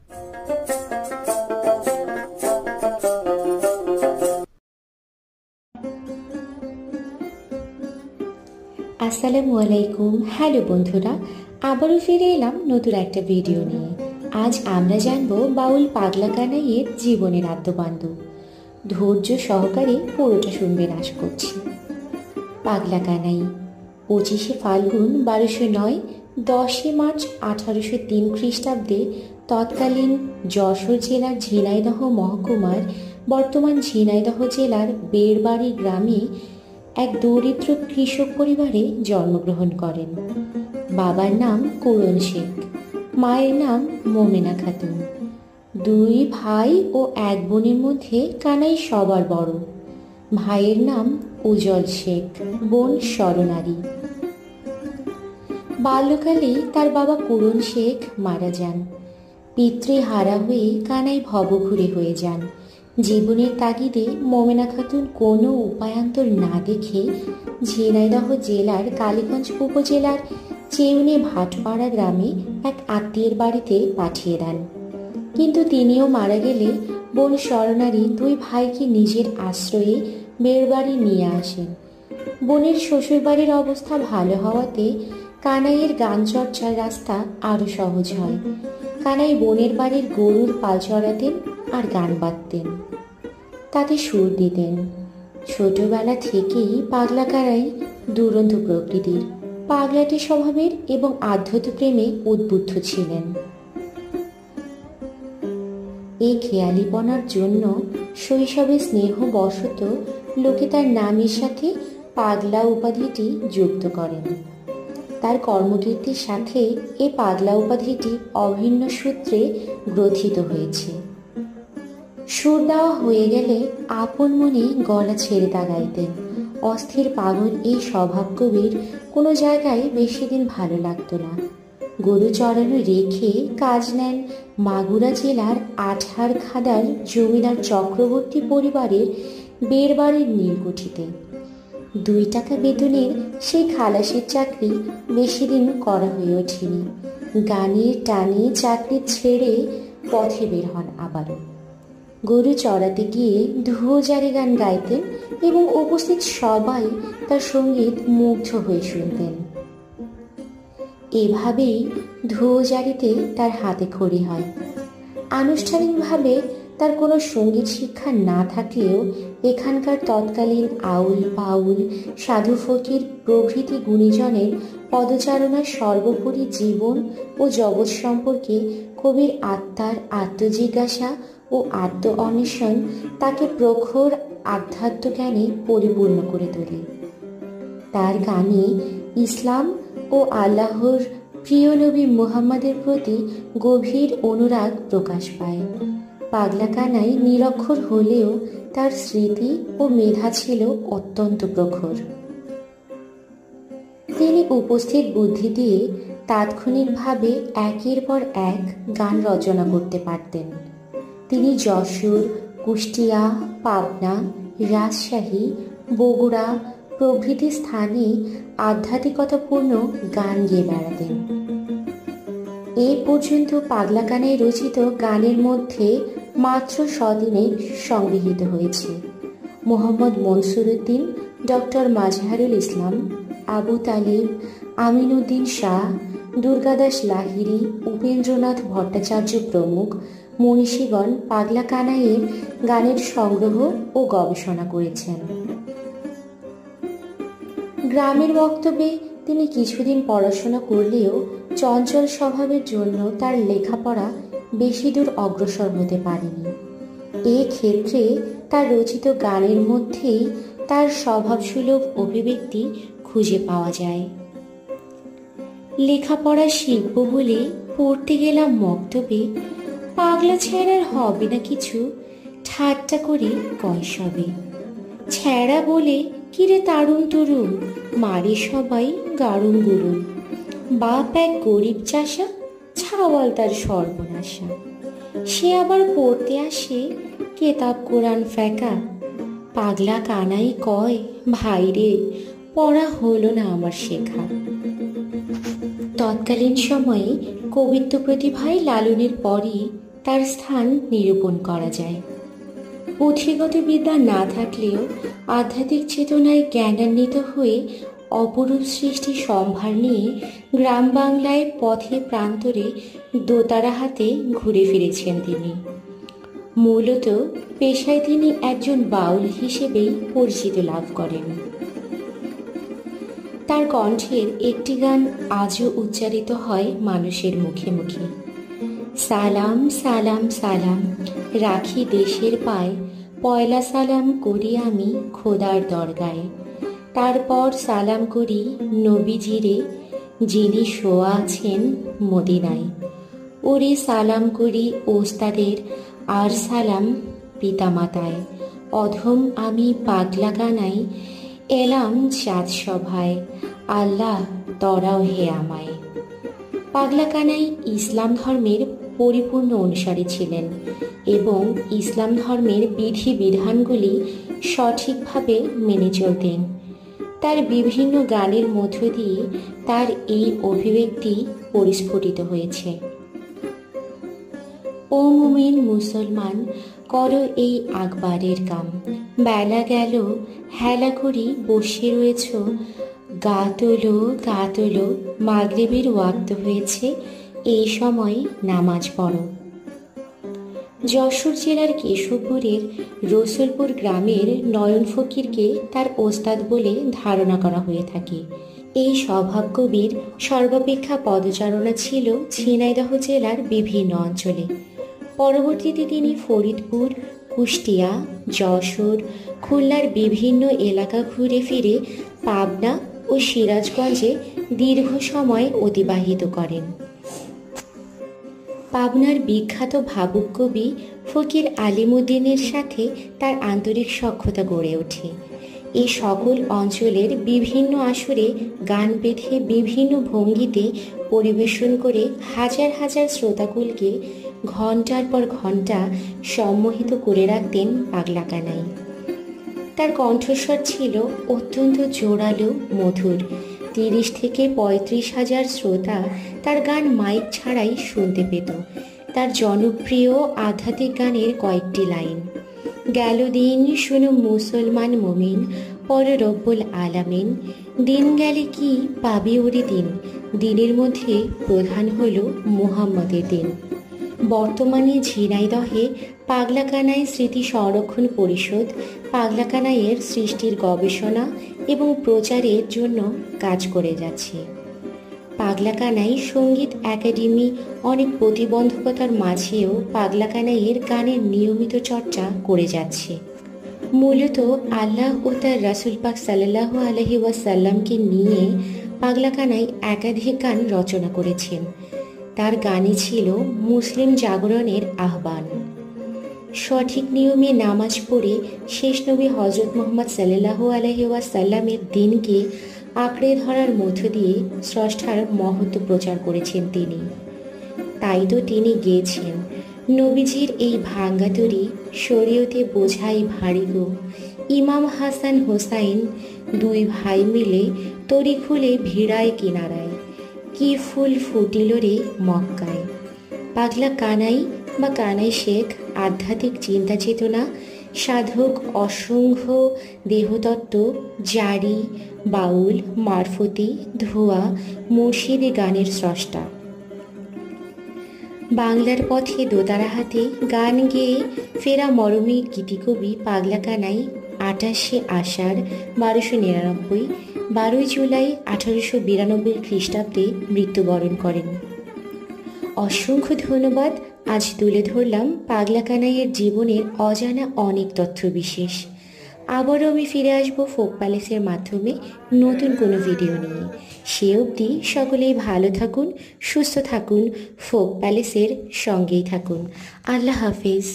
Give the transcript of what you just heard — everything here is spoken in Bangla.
আসসালামু আলাইকুম। হ্যালো বন্ধুরা, আবারও ফিরে এলাম নতুন একটা ভিডিও নিয়ে। আজ আমরা জানবো বাউল পাগলা কানাইয়ের জীবনের আদ্যপান্ত। ধৈর্য সহকারে পুরোটা শুনবেন আশা করছি। পাগলা কানাই 25শে ফাল্গুন 1209, 10 মার্চ 1803 খ্রিস্টাব্দে তৎকালীন যশোর জেলার ঝিনাইদহ মহকুমার, বর্তমান ঝিনাইদহ জেলার বেড়বাড়ি গ্রামে এক দরিদ্র কৃষক পরিবারে জন্মগ্রহণ করেন। বাবার নাম কুরন শেখ, মায়ের নাম মোমেনা খাতুন। 2 ভাই ও 1 বোনের মধ্যে কানাই সবার বড়। ভাইয়ের নাম উজ্জ্বল শেখ, বোন স্বর্ণালী। বাল্যকালে তার বাবা কুরন শেখ মারা যান। পিতৃহারা হয়ে কানাই ভবঘুরে হয়ে যান। জীবনের তাগিদে মোমেনা খাতুন কোনো উপায়ান্তর না দেখে ঝিনাইদহ জেলার কালীগঞ্জ উপজেলার চেউনে ভাটপাড়া গ্রামে এক আত্মীয়ের বাড়িতে পাঠিয়ে দেন। কিন্তু তিনিও মারা গেলে বোন স্বর্ণালী 2 ভাইকে নিজের আশ্রয়ে বেড়বাড়ি নিয়ে আসেন। বোনের শ্বশুরবাড়ির অবস্থা ভালো হওয়াতে কানাইয়ের গান চর্চার রাস্তা আরও সহজ হয়। কানাই বোনের বাড়ির গরুর পাল চড়াতেন আর গান বাঁধতেন, তাতে সুর দিতেন। ছোটবেলা থেকেই পাগলা কানাই দুরন্ত প্রকৃতির, পাগলাটে স্বভাবের এবং আধ্যাত্ম প্রেমে উদ্বুদ্ধ ছিলেন। এই খেয়ালিপনার জন্য শৈশবে স্নেহবশত লোকে তার নামের সাথে পাগলা উপাধিটি যুক্ত করেন। তার কর্মকীর্তির সাথে এই পাগলা উপাধিটি অভিন্ন সূত্রে গ্রথিত হয়েছে। সুর দেওয়া হয়ে গেলে আপন মনে গলা ছেড়ে তা গাইতেন। অস্থির পাগল এই স্বভাব কবির কোনো জায়গায় বেশি দিন ভালো লাগতো না। গরু চড়ানো রেখে কাজ নেন মাগুরা জেলার আঠার খাদার জমিদার চক্রবর্তী পরিবারের বেড়বাড়ির নীলকুঠিতে। 2 টাকা বেতনের সেই খালাসির চাকরি বেশি দিন করা হয়ে ওঠেনি। গানের টানে চাকরি ছেড়ে পথে বের হন আবারও। গরু চড়াতে গিয়ে ধুয়োজারি গান গাইতেন এবং উপস্থিত সবাই তার সঙ্গীত মুগ্ধ হয়ে শুনতেন। এভাবেই ধুয়োজারিতে তার হাতে খড়ি হয়। আনুষ্ঠানিকভাবে তার কোনো সঙ্গীত শিক্ষা না থাকলেও এখানকার তৎকালীন আউল বাউল সাধু ফকির প্রভৃতি গুণীজনের পদচারণার সর্বোপরি জীবন ও জগৎ সম্পর্কে কবির আত্মার আত্মজিজ্ঞাসা ও আত্ম অন্বেষণ তাকে প্রখর আধ্যাত্ম জ্ঞানে পরিপূর্ণ করে তোলে। তার গানে ইসলাম ও আল্লাহর প্রিয় নবী মুহাম্মাদের প্রতি গভীর অনুরাগ প্রকাশ পায়। পাগলা কানাই নিরক্ষর হলেও তার স্মৃতি ও মেধা ছিল অত্যন্ত প্রখর। তিনি উপস্থিত বুদ্ধি দিয়ে তাৎক্ষণিকভাবে একের পর এক গান রচনা করতে পারতেন। তিনি যশোর, কুষ্টিয়া, পাবনা, রাজশাহী, বগুড়া প্রভৃতি স্থানে আধ্যাত্মিকতাপূর্ণ গান গেয়ে বেড়াতেন। এ পর্যন্ত পাগলা কানাই রচিত গানের মধ্যে মাত্র 100 দিনে সংগৃহীত হয়েছে। মোহাম্মদ মনসুর উদ্দিন, ডক্টর মাজহারুল ইসলাম, আবু তালিব, আমিনুদ্দিন শাহ, দুর্গাদাস লাহিড়ী, উপেন্দ্রনাথ ভট্টাচার্য প্রমুখ মনীষীগণ পাগলা কানাইয়ের গানের সংগ্রহ ও গবেষণা করেছেন। গ্রামের বক্তব্যে তিনি কিছুদিন পড়াশোনা করলেও চঞ্চল স্বভাবের জন্য তার লেখাপড়া বেশি দূর অগ্রসর হতে পারেনি। এ ক্ষেত্রে তার রচিত গানের মধ্যেই তার স্বভাবসুলভ অভিব্যক্তি খুঁজে পাওয়া যায়। লেখাপড়া শিখব বলে পড়তে গেলাম মক্তবে, পাগলা ছেঁড়ার হবে না কিছু, ঠাট্টা করে কয় সবে। ছেঁড়া বলে কিরে তারুণ তরুণ, মারে সবাই গাড়ুম গুড়ুম। বাপ এক গরিব চাষা, ছাওয়াল তার সর্বনাশা। সে আবার পড়তে আসে কেতাব কোরআন ফেকা। পাগলা কানাই কয়, ভাইরে পড়া হলো না আমার শেখা। তৎকালীন সময়ে কবিত্ব প্রতিভায় লালনের পরই তার স্থান নিরূপণ করা যায়। পুঁথিগত বিদ্যা না থাকলেও আধ্যাত্মিক চেতনায় জ্ঞানান্বিত হয়ে অপরূপ সৃষ্টি সম্ভার নিয়ে গ্রাম বাংলায় পথে প্রান্তরে দোতারা হাতে ঘুরে ফিরেছেন তিনি। মূলত পেশায় তিনি একজন বাউল হিসেবেই পরিচিত লাভ করেন। তার কণ্ঠের একটি গান আজও উচ্চারিত হয় মানুষের মুখে মুখে। সালাম সালাম সালাম রাখি দেশের পায়, পয়লা সালাম করি আমি খোদার দরগায়। তারপর সালাম করি নবীজিরে, যিনি শোয়া আছেন মদিনায়। ওরে সালাম করি ওস্তাদের, আর সালাম পিতামাতায়। অধম আমি পাগলা কানাই, এলাম জাত সভায়, আল্লাহ তরাও হে আমায়। পাগলা কানাই ইসলাম ধর্মের পরিপূর্ণ অনুসারী ছিলেন এবং ইসলাম ধর্মের বিধি বিধানগুলি সঠিকভাবে মেনে চলতেন। তার বিভিন্ন গানের মধ্য দিয়ে তার এই অভিব্যক্তি পরিস্ফুটিত হয়েছে। ও মুমিন মুসলমান, করো এই আকবারের কাম, বেলা গেল হেলা করি বসে রয়েছ, গা তোলো গা তোলো, মাগরিবের ওয়াক্ত হয়েছে, এই সময় নামাজ পড়ো। যশোর জেলার কেশবপুরের রসুলপুর গ্রামের নয়ন ফকিরকে তার ওস্তাদ বলে ধারণা করা হয়ে থাকে। এই স্বভাব কবির সর্বাপেক্ষা পদচারণা ছিল ঝিনাইদহ জেলার বিভিন্ন অঞ্চলে। পরবর্তীতে তিনি ফরিদপুর, কুষ্টিয়া, যশোর, খুলনার বিভিন্ন এলাকা ঘুরে ফিরে পাবনা ও সিরাজগঞ্জে দীর্ঘ সময় অতিবাহিত করেন। পাবনার বিখ্যাত ভাবুক কবি ফকির আলিমুদ্দিনের সাথে তার আন্তরিক সখ্যতা গড়ে ওঠে। এই সকল অঞ্চলের বিভিন্ন আসরে গান বেঁধে বিভিন্ন ভঙ্গিতে পরিবেশন করে হাজার হাজার শ্রোতাকুলকে ঘণ্টার পর ঘণ্টা সম্মোহিত করে রাখতেন পাগলা কানাই। তার কণ্ঠস্বর ছিল অত্যন্ত জোরালো, মধুর। 30 থেকে 35,000 শ্রোতা তার গান মাইক ছাড়াই শুনতে পেত। তার জনপ্রিয় আধ্যাত্মিক গানের কয়েকটি লাইন: গেল দিন শুনো মুসলমান মুমিন, পর রব্বুল আলামিন, দিন গেলে কি পাবি ওরে দিন, দিনের মধ্যে প্রধান হল মুহাম্মদের দিন। বর্তমানে ঝিনাইদহে পাগলা কানাই স্মৃতি সংরক্ষণ পরিষদ পাগলা কানাইয়ের সৃষ্টির গবেষণা এবং প্রচারের জন্য কাজ করে যাচ্ছে। পাগলা কানাই সঙ্গীত একাডেমি অনেক প্রতিবন্ধকতার মাঝেও পাগলা কানাইয়ের গানের নিয়মিত চর্চা করে যাচ্ছে। মূলত আল্লাহ ও তার রাসূল পাক সাল্লাল্লাহু আলাইহি ওয়াসাল্লামকে নিয়ে পাগলা কানাই একাধিক গান রচনা করেছেন। তার গানে ছিল মুসলিম জাগরণের আহ্বান। সঠিক নিয়মে নামাজ পড়ে শেষ নবী হজরত মুহাম্মদ সাল্লাল্লাহু আলাইহি ওয়াসাল্লামের দিনকে আঁকড়ে ধরার মধ্য দিয়ে স্রষ্টার মহত্ব প্রচার করেছেন তিনি। তাই তো তিনি গেয়েছেন, নবীজির এই ভাঙ্গাতরি শরীয়তে বোঝাই ভারী গো, ইমাম হাসান হোসাইন দুই ভাই মিলে তরি খুলে ভিড়ায় কিনারায়, কি ফুল ফুটিল রে মক্কায়। পাগলা কানাই বা কানাই শেখ আধ্যাত্মিক চিন্তা চেতনা, সাধক অসংখ্য দেহতত্ত্ব, জারি, বাউল, মারফতি, ধোয়া, মুর্শিদি গানের স্রষ্টা। বাংলার পথে দোতারা হাতে গান গেয়ে ফেরা মরমী গীতিকবি পাগলা কানাই 28শে আষাঢ় 1299, 12ই জুলাই 1892 খ্রিস্টাব্দে মৃত্যুবরণ করেন। অসংখ্য ধন্যবাদ। আজ তুলে ধরলাম পাগলা কানাইয়ের জীবনের অজানা অনেক তথ্য বিশেষ। আবারও আমি ফিরে আসবো ফোক প্যালেসের মাধ্যমে নতুন কোনো ভিডিও নিয়ে। সে অবধি সকলেই ভালো থাকুন, সুস্থ থাকুন, ফোক প্যালেসের সঙ্গেই থাকুন। আল্লাহ হাফেজ।